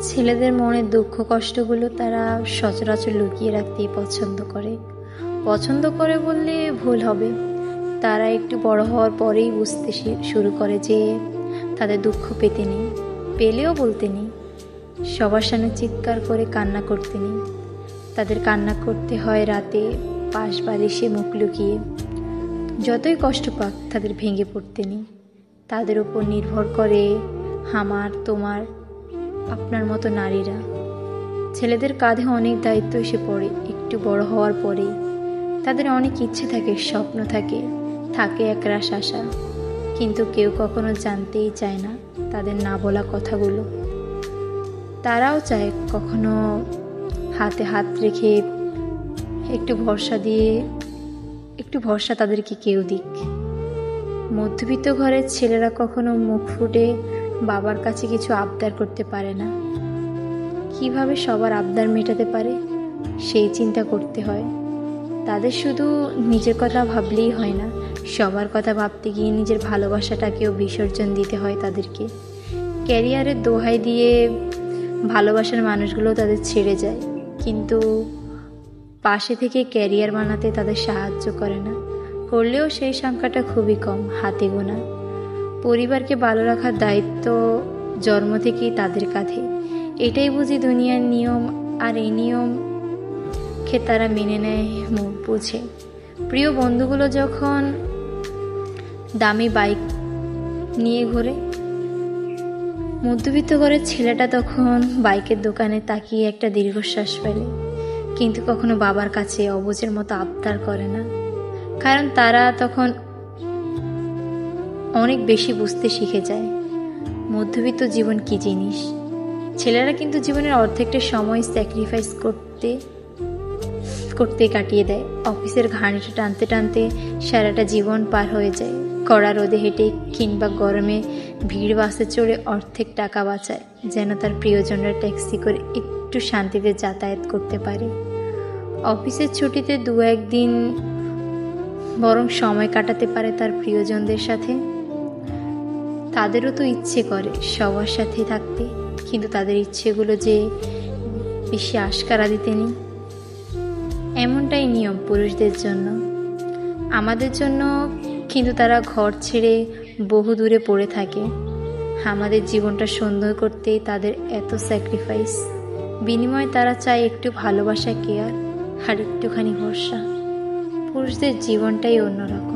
ছেলেদের মনের দুঃখ কষ্টগুলো তারা সচরাচর লুকিয়ে রাখতেই পছন্দ করে বললে ভুল হবে। তারা একটু বড় হওয়ার পরেই বুঝতে শুরু করে যে তাদের দুঃখ পেতে নেই, পেলেও বলতে নেই, সবার সামনে চিৎকার করে কান্না করতে নেই। তাদের কান্না করতে হয় রাতে পাশ বালিশে মুখ লুকিয়ে। যতই কষ্ট পাক তাদের ভেঙে পড়তে নেই। তাদের উপর নির্ভর করে আমার, তোমার, আপনার মতো নারীরা। ছেলেদের কাঁধে অনেক দায়িত্ব এসে পড়ে একটু বড় হওয়ার পরেই। তাদের অনেক ইচ্ছে থাকে, স্বপ্ন থাকে, একরাশ আশা, কিন্তু কেউ কখনো জানতেই চায় না তাদের না বলা কথাগুলো। তারাও চায় কখনো হাতে হাত রেখে একটু ভরসা তাদেরকে কেউ দিক। মধ্যবিত্ত ঘরের ছেলেরা কখনো মুখ ফুটে বাবার কাছে কিছু আবদার করতে পারে না। কিভাবে সবার আবদার মেটাতে পারে সেই চিন্তা করতে হয়। তাদের শুধু নিজের কথা ভাবলেই হয় না, সবার কথা ভাবতে গিয়ে নিজের ভালোবাসাটাকেও বিসর্জন দিতে হয় তাদেরকে। ক্যারিয়ারের দোহাই দিয়ে ভালোবাসার মানুষগুলো তাদের ছেড়ে যায়, কিন্তু পাশে থেকে ক্যারিয়ার বানাতে তাদের সাহায্য করে না। করলেও সেই সংখ্যাটা খুবই কম, হাতে গোনা। পরিবারকে ভালো রাখার দায়িত্ব জন্ম থেকেই তাদের কাঁধে। এটাই বুঝি দুনিয়ার নিয়ম, আর এই নিয়মকে তারা মেনে নেয় মুখ বুঝে। প্রিয় বন্ধুগুলো যখন দামি বাইক নিয়ে ঘোরে, মধ্যবিত্ত ঘরের ছেলেটা তখন বাইকের দোকানে তাকিয়ে একটা দীর্ঘশ্বাস ফেলে, কিন্তু কখনো বাবার কাছে অবুঝের মতো আবদার করে না। কারণ তারা তখন অনেক বেশি বুঝতে শিখে যায় মধ্যবিত্ত জীবন কি জিনিস। ছেলেরা কিন্তু জীবনের অর্ধেকটা সময় স্যাক্রিফাইস করতে কাটিয়ে দেয়। অফিসের ঘানিটা টানতে টানতে সারাটা জীবন পার হয়ে যায়। কড়া রোদে হেঁটে কিংবা গরমে ভিড় বাসে চড়ে অর্ধেক টাকা বাঁচায়, যেন তার প্রিয়জনরা ট্যাক্সি করে একটু শান্তিতে যাতায়াত করতে পারে। অফিসের ছুটিতে 2-1 দিন বরং সময় কাটাতে পারে তার প্রিয়জনদের সাথে। তাদেরও তো ইচ্ছে করে সবার সাথে থাকতে, কিন্তু তাদের ইচ্ছেগুলো যে বেশি আশকারা দিতে নেই। এমনটাই নিয়ম পুরুষদের জন্য, আমাদের জন্য কিন্তু তারা ঘর ছেড়ে বহু দূরে পড়ে থাকে। আমাদের জীবনটা সুন্দর করতেই তাদের এত স্যাক্রিফাইস। বিনিময়ে তারা চায় একটু ভালোবাসা, কেয়ার আর একটুখানি ভরসা। পুরুষদের জীবনটাই অন্যরকম।